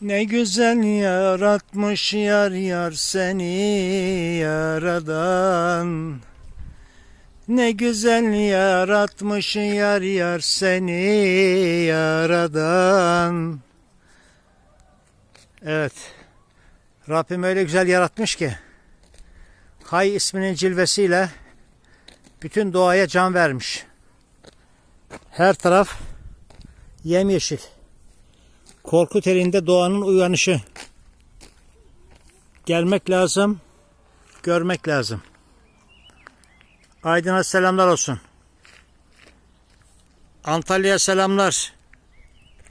Ne güzel yaratmış yar yar seni yaradan. Ne güzel yaratmış yar yar seni yaradan. Evet. Rabbim öyle güzel yaratmış ki Hay isminin cilvesiyle bütün doğaya can vermiş. Her taraf yemyeşil. Korkut elinde doğanın uyanışı. Gelmek lazım, görmek lazım. Aydın'a selamlar olsun. Antalya'ya selamlar.